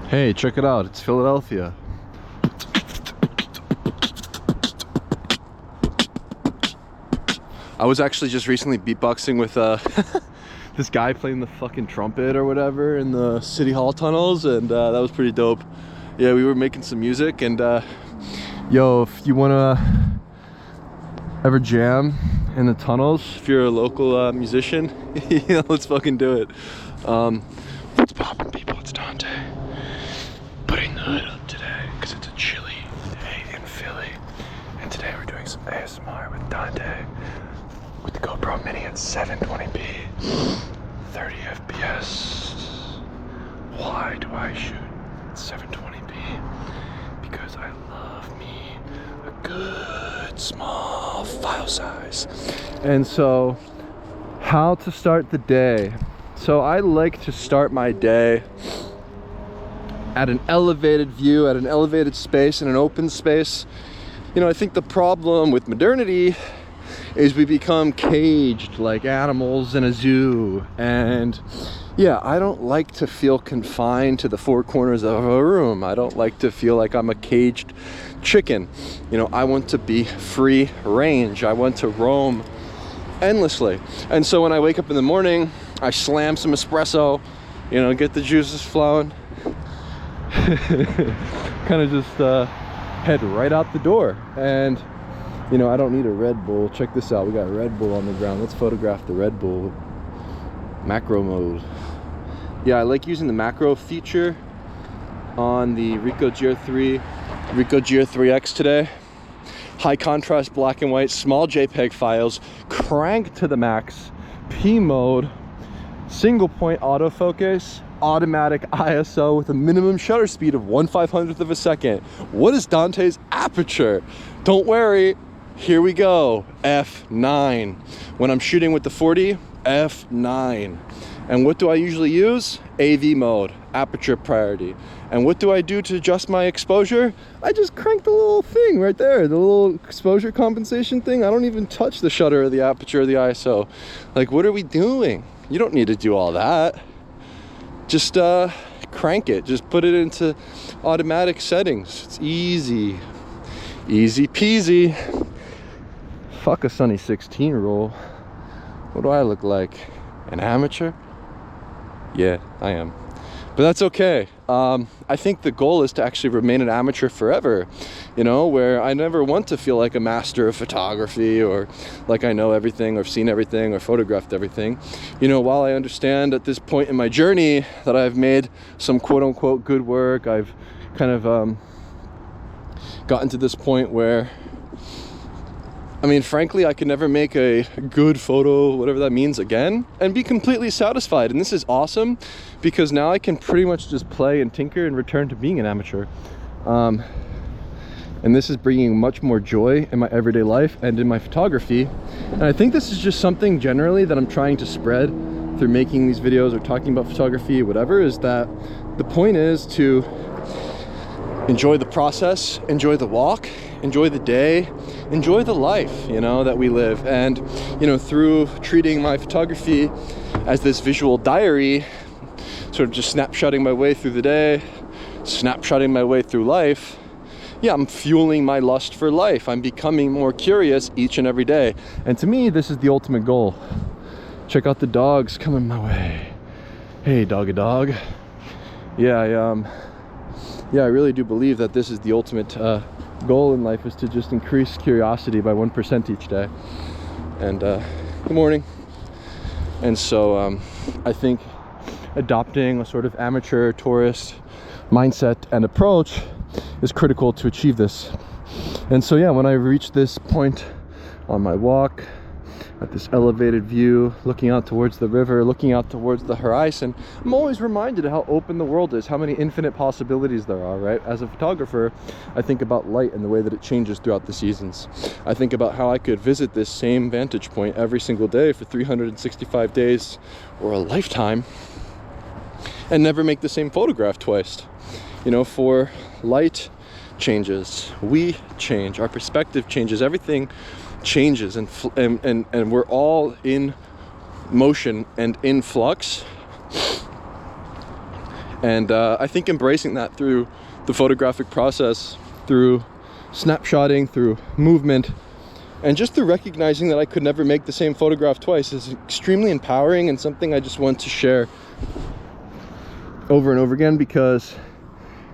Hey, check it out, it's Philadelphia. I was actually just recently beatboxing with this guy playing the fucking trumpet or whatever in the City Hall tunnels, and that was pretty dope. Yeah, we were making some music, and yo, if you wanna ever jam in the tunnels, if you're a local musician, yeah, let's fucking do it. What's poppin', people? It's Dante. Putting the hood up today because it's a chilly day in Philly, and today we're doing some ASMR with Dante with the GoPro Mini at 720p, 30 FPS. Why do I shoot at 720p? Because I love me a good small file size. And so, how to start the day? So I like to start my day at an elevated view, at an elevated space, in an open space. You know, I think the problem with modernity is we become caged like animals in a zoo. And yeah, I don't like to feel confined to the four corners of a room. I don't like to feel like I'm a caged chicken. You know, I want to be free range. I want to roam endlessly. And so when I wake up in the morning, I slam some espresso, you know, get the juices flowing, kind of just head right out the door. And you know, I don't need a Red Bull. Check this out, we got a Red Bull on the ground. Let's photograph the Red Bull macro mode. Yeah, I like using the macro feature on the Ricoh GR3X today. High contrast black and white, small JPEG files, cranked to the max, P mode, single point autofocus, automatic ISO with a minimum shutter speed of 1/500th of a second. What is Dante's aperture? Don't worry, here we go, f9. When I'm shooting with the 40, f9. And what do I usually use? AV mode, aperture priority. And what do I do to adjust my exposure? I just crank the little thing right there, the little exposure compensation thing. I don't even touch the shutter or the aperture or the ISO. Like, what are we doing? You don't need to do all that. Just crank it, just put it into automatic settings. It's easy, easy peasy. Fuck a Sunny 16 roll. What do I look like? An amateur? Yeah, I am. But that's okay. I think the goal is to actually remain an amateur forever, you know, where I never want to feel like a master of photography or like I know everything or seen everything or photographed everything. You know, while I understand at this point in my journey that I've made some quote unquote good work, I've kind of gotten to this point where, I mean, frankly, I could never make a good photo, whatever that means, again, and be completely satisfied. And this is awesome because now I can pretty much just play and tinker and return to being an amateur. And this is bringing much more joy in my everyday life and in my photography. And I think this is just something generally that I'm trying to spread through making these videos or talking about photography, whatever, is that the point is to enjoy the process, enjoy the walk, enjoy the day, enjoy the life, you know, that we live. And, you know, through treating my photography as this visual diary, sort of just snapshotting my way through the day, snapshotting my way through life, yeah, I'm fueling my lust for life. I'm becoming more curious each and every day. And to me, this is the ultimate goal. Check out the dogs coming my way. Hey, doggy dog. Yeah, I really do believe that this is the ultimate goal in life, is to just increase curiosity by 1% each day. And good morning. And so I think adopting a sort of amateur tourist mindset and approach is critical to achieve this. And so yeah, when I reach this point on my walk at this elevated view, looking out towards the river, looking out towards the horizon, I'm always reminded of how open the world is, how many infinite possibilities there are, right? As a photographer, I think about light and the way that it changes throughout the seasons. I think about how I could visit this same vantage point every single day for 365 days or a lifetime and never make the same photograph twice. You know, for light changes, we change, our perspective changes, everything changes, and we're all in motion and in flux. And I think embracing that through the photographic process, through snapshotting, through movement, and just through recognizing that I could never make the same photograph twice is extremely empowering, and something I just want to share over and over again, because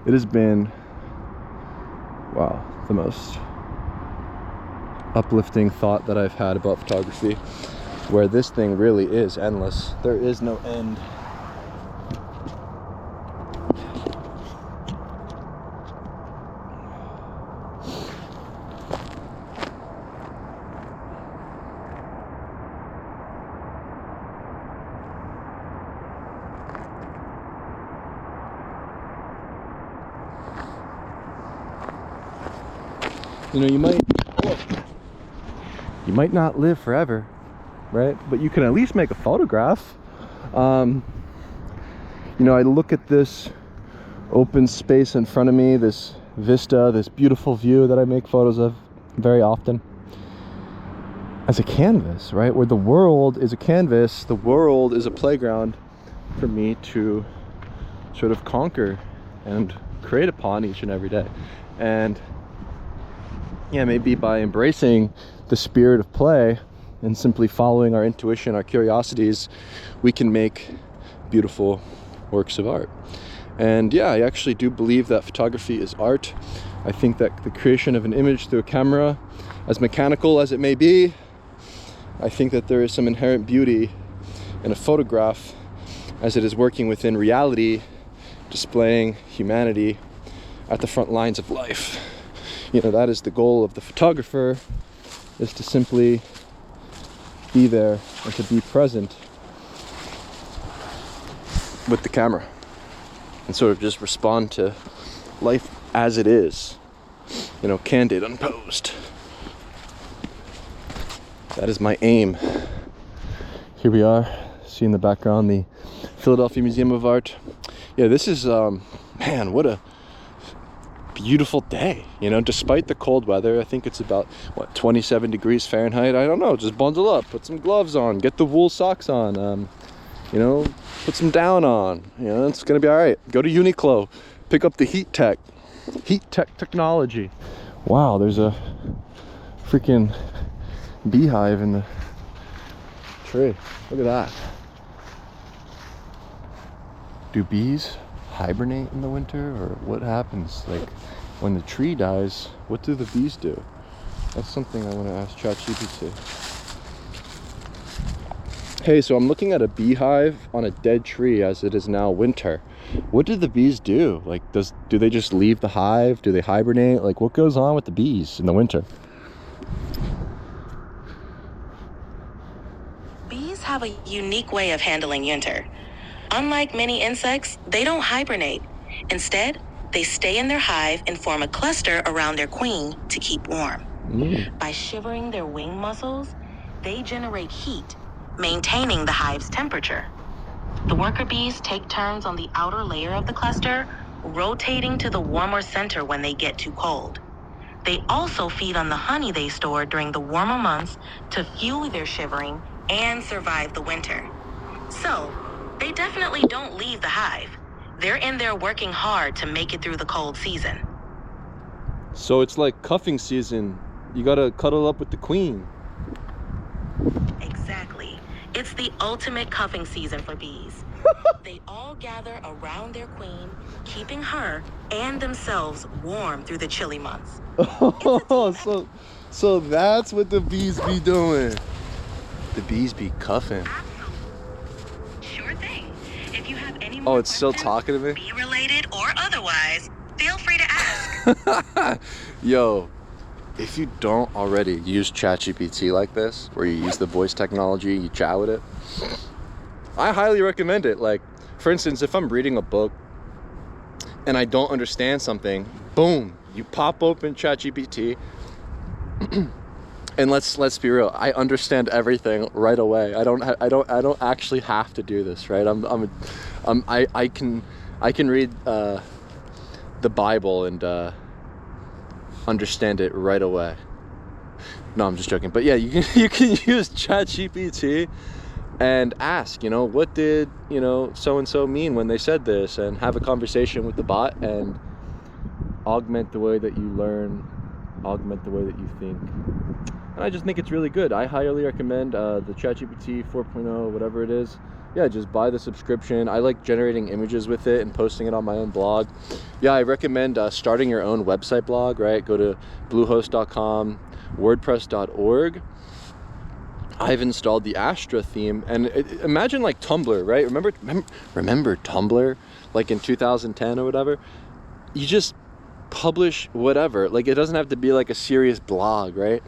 it has been, wow, the most uplifting thought that I've had about photography, where this thing really is endless. There is no end. You know, you might not live forever, right? But you can at least make a photograph. You know, I look at this open space in front of me, this vista, this beautiful view that I make photos of very often, as a canvas, right? Where the world is a canvas, the world is a playground for me to sort of conquer and create upon each and every day. And yeah, maybe by embracing the spirit of play and simply following our intuition, our curiosities, we can make beautiful works of art. And yeah, I actually do believe that photography is art. I think that the creation of an image through a camera, as mechanical as it may be, I think that there is some inherent beauty in a photograph, as it is working within reality, displaying humanity at the front lines of life. You know, that is the goal of the photographer, is to simply be there and to be present with the camera and sort of just respond to life as it is, you know, candid, unposed. That is my aim. Here we are, see in the background the Philadelphia Museum of Art. Yeah, this is, man, what a beautiful day, you know, despite the cold weather. I think it's about, what, 27 degrees Fahrenheit. I don't know, just bundle up, put some gloves on, get the wool socks on, you know, put some down on, you know, it's gonna be all right. Go to Uniqlo, pick up the Heat Tech technology. Wow, there's a freaking beehive in the tree. Look at that. Do bees hibernate in the winter, or what happens? Like, when the tree dies, what do the bees do? That's something I want to ask ChatGPT. Hey, so I'm looking at a beehive on a dead tree as it is now winter. What do the bees do? Like, do they just leave the hive? Do they hibernate? Like, what goes on with the bees in the winter? Bees have a unique way of handling winter. Unlike many insects, they don't hibernate. Instead, they stay in their hive and form a cluster around their queen to keep warm. By shivering their wing muscles, they generate heat, maintaining the hive's temperature. The worker bees take turns on the outer layer of the cluster, rotating to the warmer center when they get too cold. They also feed on the honey they store during the warmer months to fuel their shivering and survive the winter. So, they definitely don't leave the hive. They're in there working hard to make it through the cold season. So it's like cuffing season. You gotta cuddle up with the queen. Exactly. It's the ultimate cuffing season for bees. They all gather around their queen, keeping her and themselves warm through the chilly months. Oh, so that's what the bees be doing. The bees be cuffing. Sure thing. If you have any more Oh, it's still talking to me? bee related or otherwise, feel free to ask. Yo, if you don't already use ChatGPT like this, where you use the voice technology, you chat with it, I highly recommend it. Like, for instance, if I'm reading a book and I don't understand something, boom, you pop open ChatGPT, and let's be real, I understand everything right away. I don't actually have to do this, right? I can read the Bible and understand it right away. No, I'm just joking. But yeah, you can use ChatGPT and ask, you know, what did, you know, so and so mean when they said this, and have a conversation with the bot and augment the way that you learn, augment the way that you think. And I just think it's really good. I highly recommend the ChatGPT 4.0, whatever it is. Yeah, just buy the subscription. I like generating images with it and posting it on my own blog. Yeah, I recommend starting your own website blog, right? Go to bluehost.com, wordpress.org. I've installed the Astra theme, and imagine like Tumblr, right? Remember Tumblr, like in 2010 or whatever? You just publish whatever, like it doesn't have to be like a serious blog, right?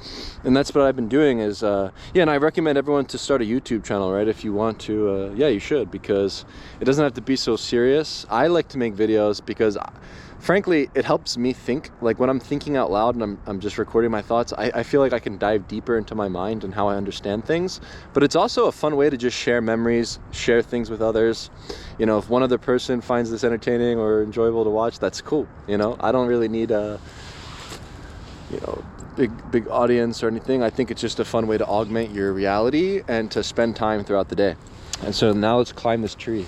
And that's what I've been doing is yeah, and I recommend everyone to start a YouTube channel, right? If you want to, yeah, you should, because it doesn't have to be so serious. I like to make videos because frankly it helps me think. Like when I'm thinking out loud and I'm just recording my thoughts, I feel like I can dive deeper into my mind and how I understand things. But it's also a fun way to just share memories, share things with others. You know, if one other person finds this entertaining or enjoyable to watch, that's cool. You know, I don't really need a, you know, big audience or anything. I think it's just a fun way to augment your reality and to spend time throughout the day. And so now let's climb this tree.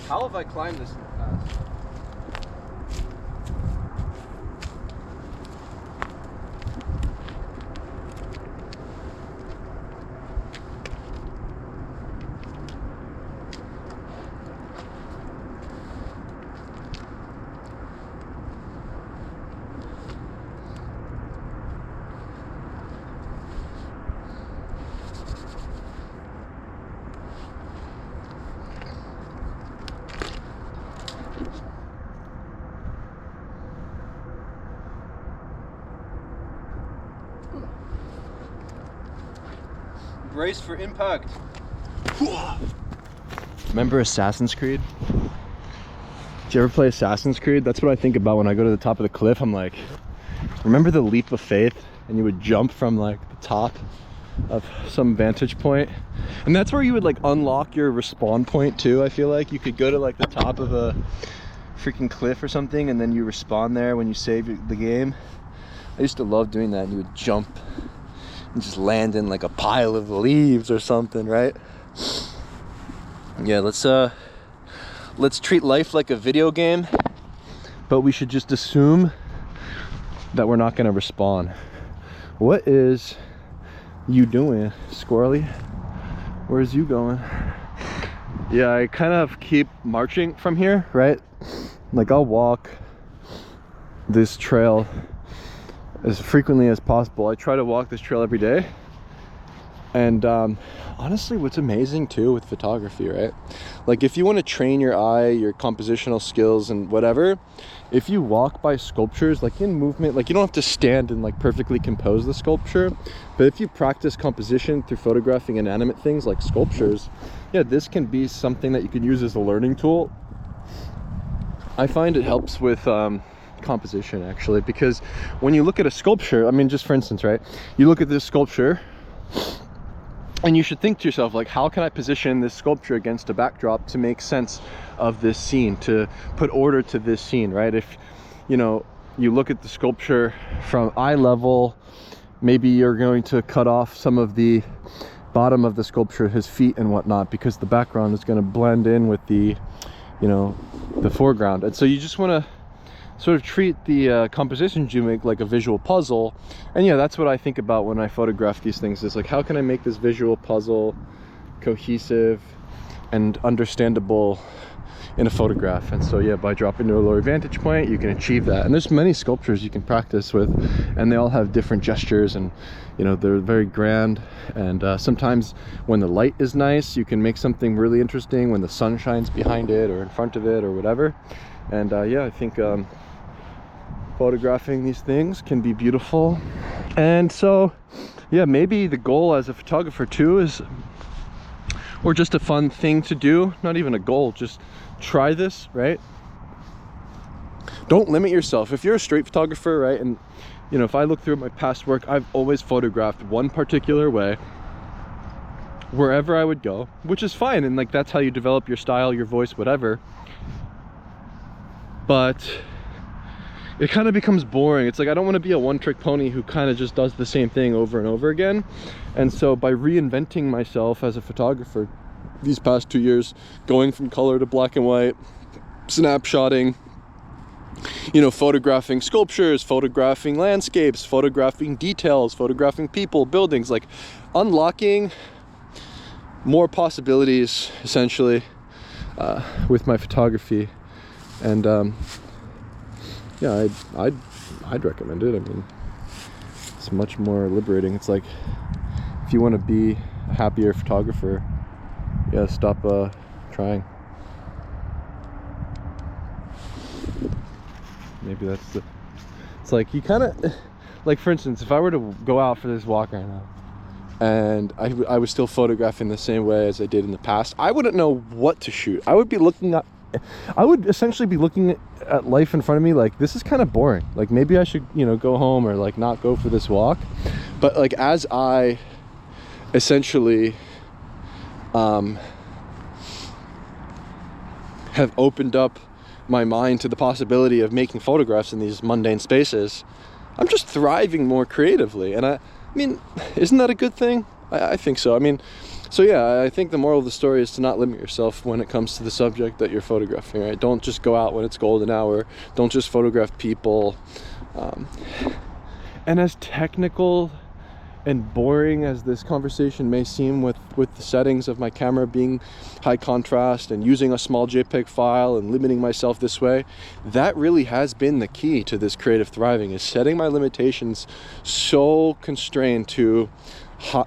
How have I climbed this in the past? Brace for impact. Remember Assassin's Creed? Did you ever play Assassin's Creed? That's what I think about when I go to the top of the cliff. I'm like, remember the leap of faith? And you would jump from like the top of some vantage point, and that's where you would like unlock your respawn point too. I feel like you could go to like the top of a freaking cliff or something, and then you respawn there when you save the game. I used to love doing that. And you would jump and just land in like a pile of leaves or something, right? Yeah, let's treat life like a video game, but we should just assume that we're not gonna respawn. What is you doing, squirrely? Where's you going? Yeah, I kind of keep marching from here, right? Like I'll walk this trail as frequently as possible. I try to walk this trail every day. And honestly, what's amazing too with photography, right? Like if you want to train your eye, your compositional skills and whatever, if you walk by sculptures, like in movement, like you don't have to stand and like perfectly compose the sculpture, but if you practice composition through photographing inanimate things like sculptures, yeah, this can be something that you can use as a learning tool. I find it helps with composition actually, because when you look at a sculpture, I mean, just for instance, right, you look at this sculpture and you should think to yourself, like, how can I position this sculpture against a backdrop to make sense of this scene, to put order to this scene, right? If, you know, you look at the sculpture from eye level, maybe you're going to cut off some of the bottom of the sculpture, his feet and whatnot, because the background is going to blend in with the, you know, the foreground. And so you just want to sort of treat the compositions you make like a visual puzzle. And yeah, that's what I think about when I photograph these things, is like, how can I make this visual puzzle cohesive and understandable in a photograph? And so yeah, by dropping to a lower vantage point, you can achieve that. And there's many sculptures you can practice with, and they all have different gestures, and you know, they're very grand. And sometimes when the light is nice, you can make something really interesting when the sun shines behind it or in front of it or whatever. And yeah, I think photographing these things can be beautiful. And so yeah, maybe the goal as a photographer too is, or just a fun thing to do, not even a goal, just try this, right? Don't limit yourself. If you're a street photographer, right, and you know, if I look through my past work, I've always photographed one particular way wherever I would go, which is fine, and like that's how you develop your style, your voice, whatever. but it kind of becomes boring. It's like, I don't want to be a one-trick pony who kind of just does the same thing over and over again. And so by reinventing myself as a photographer these past 2 years, going from color to black and white, snapshotting, you know, photographing sculptures, photographing landscapes, photographing details, photographing people, buildings, like unlocking more possibilities essentially with my photography. And yeah, I'd recommend it. I mean, it's much more liberating. It's like, if you want to be a happier photographer, yeah, stop trying. Maybe that's the, it's like, you kind of, like, for instance, if I were to go out for this walk right now and I was still photographing the same way as I did in the past, I wouldn't know what to shoot. I would be looking at, I would essentially be looking at life in front of me like, this is kind of boring. Like, maybe I should, you know, go home or like not go for this walk. But like, as I essentially have opened up my mind to the possibility of making photographs in these mundane spaces, I'm just thriving more creatively. And I mean, isn't that a good thing? I think so. I mean, so yeah, I think the moral of the story is to not limit yourself when it comes to the subject that you're photographing, right? Don't just go out when it's golden hour. Don't just photograph people. And as technical and boring as this conversation may seem with the settings of my camera being high contrast and using a small JPEG file and limiting myself this way, that really has been the key to this creative thriving, is setting my limitations so constrained to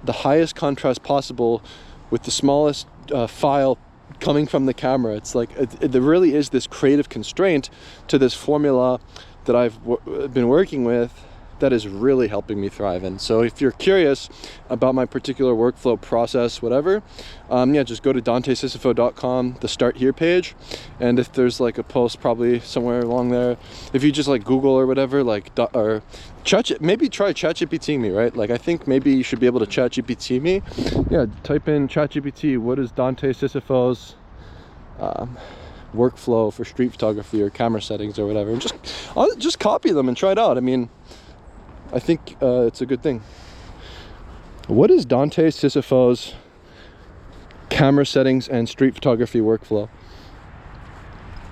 the highest contrast possible with the smallest file coming from the camera. It's like, there really is this creative constraint to this formula that I've been working with that is really helping me thrive. And so if you're curious about my particular workflow process, whatever, yeah, just go to DanteSisifo.com, the Start Here page. And if there's like a post probably somewhere along there, if you just like Google or whatever, like, or maybe try ChatGPT me, right? Like, I think maybe you should be able to ChatGPT me. Yeah, type in ChatGPT, what is Dante Sisifo's workflow for street photography or camera settings or whatever, and just copy them and try it out. I mean, I think it's a good thing. What is Dante Sisifo's camera settings and street photography workflow?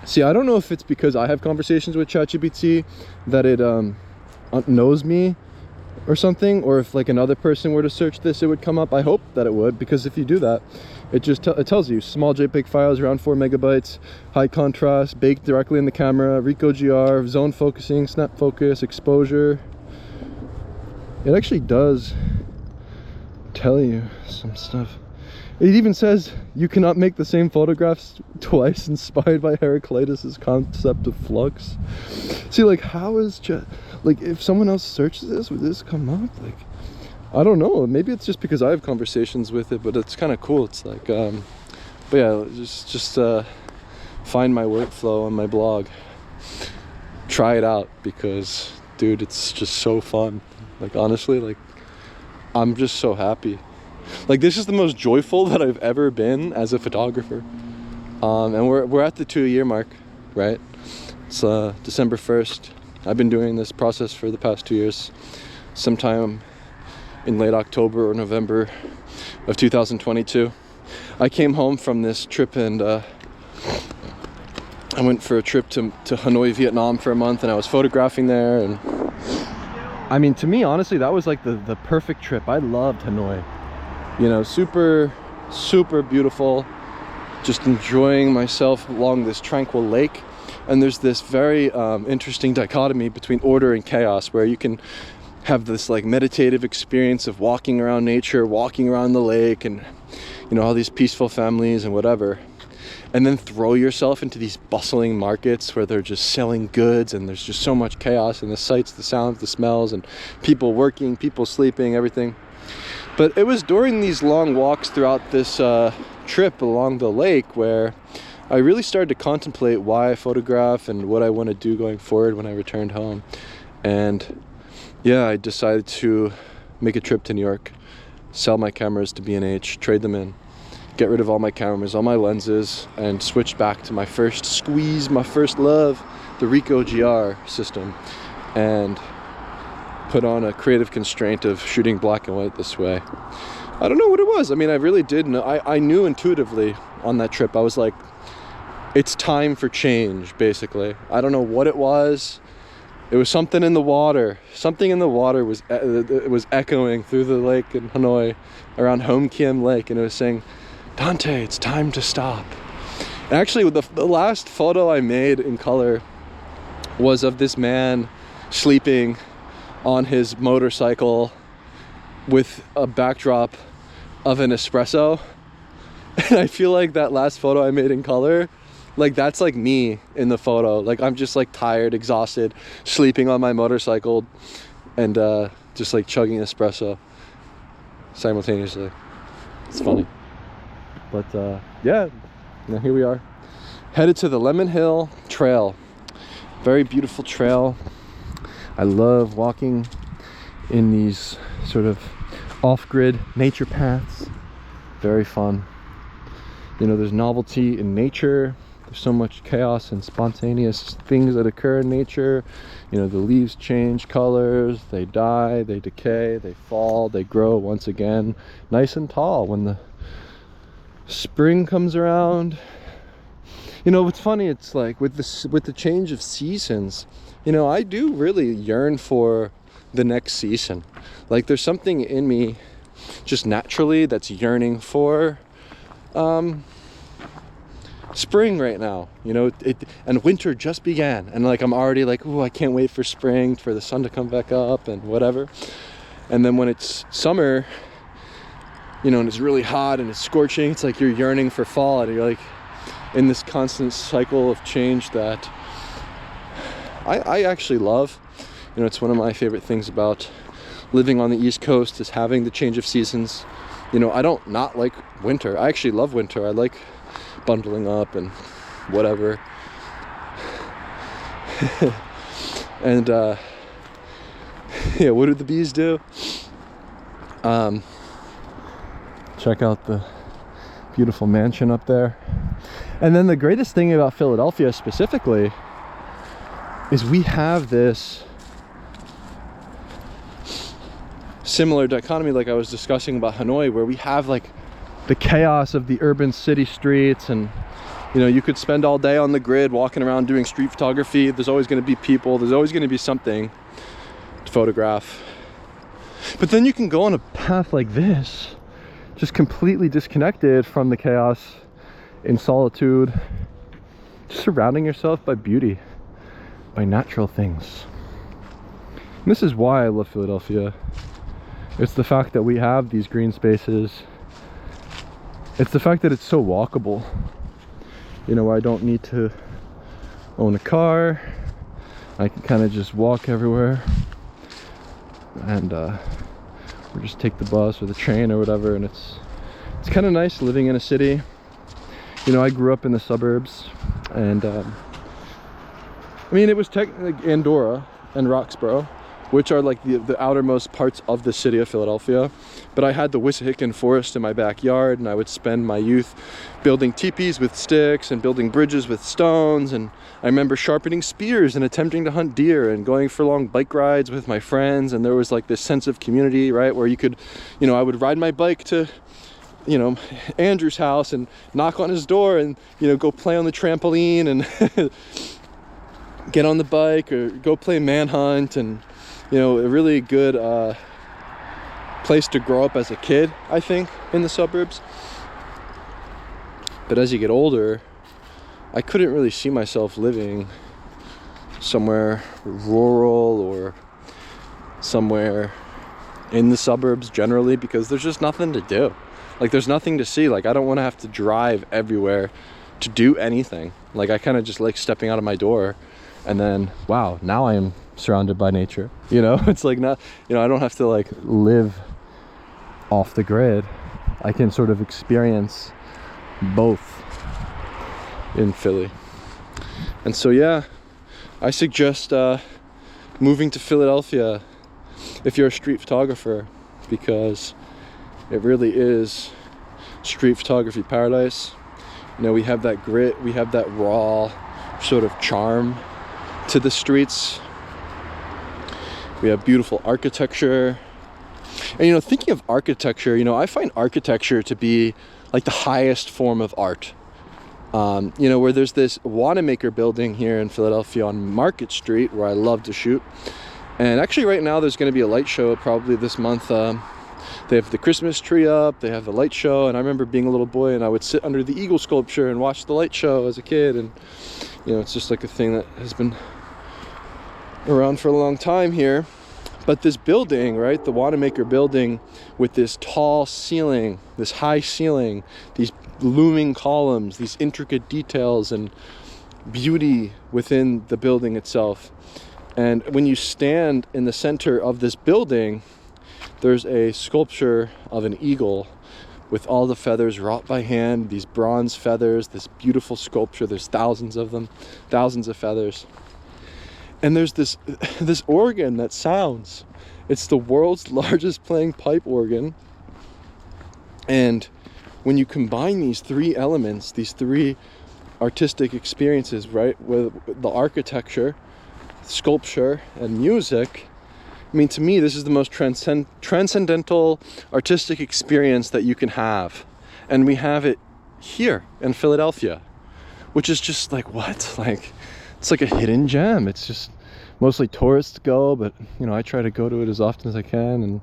See, I don't know if it's because I have conversations with ChatGPT that it knows me or something, or if like another person were to search this, it would come up. I hope that it would, because if you do that, it just it tells you small JPEG files around 4 megabytes, high contrast, baked directly in the camera, Ricoh GR, zone focusing, snap focus, exposure. It actually does tell you some stuff. It even says you cannot make the same photographs twice, inspired by Heraclitus's concept of flux. See, like, how is like, if someone else searches this, would this come up? Like, I don't know. Maybe it's just because I have conversations with it, but it's kind of cool. It's like, but yeah, just find my workflow on my blog. Try it out, because, dude, it's just so fun. Like, honestly, like, I'm just so happy. Like, this is the most joyful that I've ever been as a photographer. And we're at the 2-year mark, right? It's December 1st. I've been doing this process for the past 2 years. Sometime in late October or November of 2022, I came home from this trip, and I went for a trip to Hanoi, Vietnam for a month, and I was photographing there. And I mean, to me, honestly, that was like the perfect trip. I loved Hanoi. You know, super, super beautiful. Just enjoying myself along this tranquil lake. And there's this very interesting dichotomy between order and chaos, where you can have this like meditative experience of walking around nature, walking around the lake, and, you know, all these peaceful families and whatever. And then throw yourself into these bustling markets where they're just selling goods, and there's just so much chaos, and the sights, the sounds, the smells, and people working, people sleeping, everything. But it was during these long walks throughout this trip along the lake where I really started to contemplate why I photograph and what I want to do going forward when I returned home. And yeah, I decided to make a trip to New York, sell my cameras to B&H, trade them in, get rid of all my cameras, all my lenses, and switch back to my first squeeze, my first love, the Ricoh GR system and put on a creative constraint of shooting black and white this way. I don't know what it was. I mean, I really did know. I knew intuitively on that trip. I was like, it's time for change, basically. I don't know what it was. It was something in the water. Something in the water was echoing through the lake in Hanoi, around Hom Kiem Lake, and it was saying, Dante, it's time to stop. And actually, the last photo I made in color was of this man sleeping on his motorcycle with a backdrop of an espresso. And I feel like that last photo I made in color, like that's like me in the photo. Like I'm just like tired, exhausted, sleeping on my motorcycle and just like chugging espresso simultaneously. It's funny. But yeah, now here we are, headed to the Lemon Hill Trail. Very beautiful trail. I love walking in these sort of off-grid nature paths. Very fun. You know, there's novelty in nature. There's so much chaos and spontaneous things that occur in nature. You know, the leaves change colors, they die, they decay, they fall, they grow once again nice and tall when the spring comes around. You know, what's funny, it's like with the change of seasons, you know, I do really yearn for the next season. Like there's something in me just naturally that's yearning for spring right now. You know, and winter just began, and like I'm already like, oh, I can't wait for spring, for the sun to come back up and whatever. And then when it's summer, you know, and it's really hot and it's scorching, it's like you're yearning for fall, and you're like in this constant cycle of change that I actually love. You know, it's one of my favorite things about living on the East Coast is having the change of seasons. You know, I don't not like winter. I actually love winter. I like bundling up and whatever. And yeah, what do the bees do? Check out the beautiful mansion up there. And then the greatest thing about Philadelphia specifically is we have this similar dichotomy like I was discussing about Hanoi, where we have like the chaos of the urban city streets, and you know, you could spend all day on the grid walking around doing street photography. There's always going to be people, there's always going to be something to photograph. But then you can go on a path like this, just completely disconnected from the chaos, in solitude, just surrounding yourself by beauty, by natural things. And this is why I love Philadelphia. It's the fact that we have these green spaces. It's the fact that it's so walkable. You know, I don't need to own a car. I can kind of just walk everywhere, and or just take the bus or the train or whatever. And it's kind of nice living in a city. You know, I grew up in the suburbs, and I mean, it was technically Andorra and Roxborough, which are like the outermost parts of the city of Philadelphia. But I had the Wissahickon Forest in my backyard, and I would spend my youth building teepees with sticks and building bridges with stones. And I remember sharpening spears and attempting to hunt deer and going for long bike rides with my friends. And there was like this sense of community, right, where you could, you know, I would ride my bike to, you know, Andrew's house and knock on his door and, you know, go play on the trampoline and get on the bike or go play manhunt. And you know, a really good place to grow up as a kid, I think, in the suburbs. But as you get older, I couldn't really see myself living somewhere rural or somewhere in the suburbs generally, because there's just nothing to do. Like, there's nothing to see. Like, I don't want to have to drive everywhere to do anything. Like, I kind of just like stepping out of my door and then, wow, now I am surrounded by nature. You know, it's like not, you know, I don't have to like live off the grid. I can sort of experience both in Philly. And so yeah, I suggest moving to Philadelphia if you're a street photographer, because it really is street photography paradise. You know, we have that grit, we have that raw sort of charm to the streets. We have beautiful architecture. And, you know, thinking of architecture, you know, I find architecture to be like the highest form of art. You know, where there's this Wanamaker building here in Philadelphia on Market Street where I love to shoot. And actually right now there's going to be a light show probably this month. They have the Christmas tree up, they have the light show, and I remember being a little boy and I would sit under the eagle sculpture and watch the light show as a kid. And, you know, it's just like a thing that has been around for a long time here. But this building, right, the Wanamaker building with this tall ceiling, this high ceiling, these looming columns, these intricate details and beauty within the building itself. And when you stand in the center of this building, there's a sculpture of an eagle with all the feathers wrought by hand, these bronze feathers, this beautiful sculpture. There's thousands of them, thousands of feathers. And there's this organ that sounds. It's the world's largest playing pipe organ. And when you combine these three elements, these three artistic experiences, right, with the architecture, sculpture, and music, I mean, to me, this is the most transcendental artistic experience that you can have. And we have it here in Philadelphia, which is just like, what? Like, it's like a hidden gem. It's just mostly tourists go, but, you know, I try to go to it as often as I can, and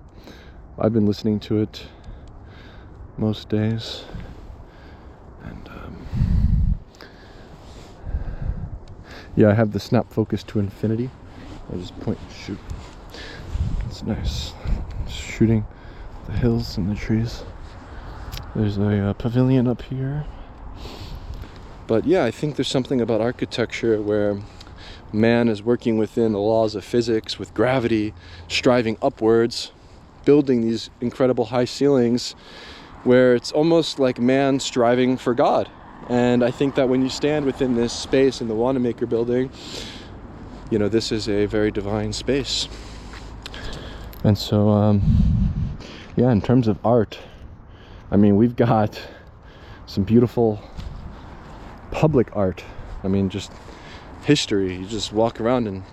I've been listening to it most days. And yeah, I have the snap focus to infinity. I just point and shoot. It's nice. Shooting the hills and the trees. There's a pavilion up here. But yeah, I think there's something about architecture where man is working within the laws of physics with gravity, striving upwards, building these incredible high ceilings where it's almost like man striving for God. And I think that when you stand within this space in the Wanamaker building, you know, this is a very divine space. And so, yeah, in terms of art, I mean, we've got some beautiful public art. I mean, just history. You just walk around and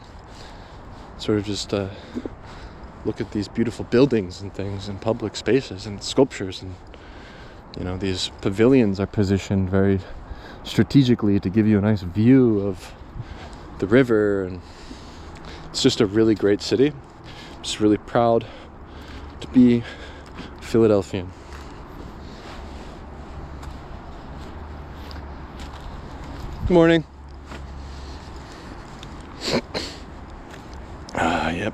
sort of just look at these beautiful buildings and things and public spaces and sculptures, and you know, these pavilions are positioned very strategically to give you a nice view of the river, and it's just a really great city. I'm just really proud to be Philadelphian. Good morning. Yep.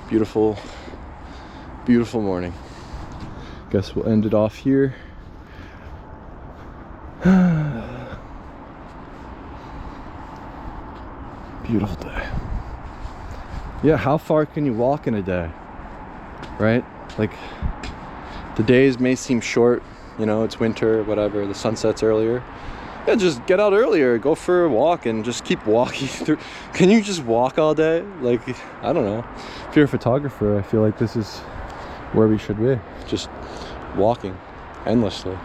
Beautiful, beautiful morning. Guess we'll end it off here. Beautiful day. Yeah, how far can you walk in a day? Right? Like, the days may seem short, you know, it's winter, whatever, the sun sets earlier. Yeah, just get out earlier, go for a walk and just keep walking through. Can you just walk all day? Like, I don't know. If you're a photographer, I feel like this is where we should be. Just walking endlessly.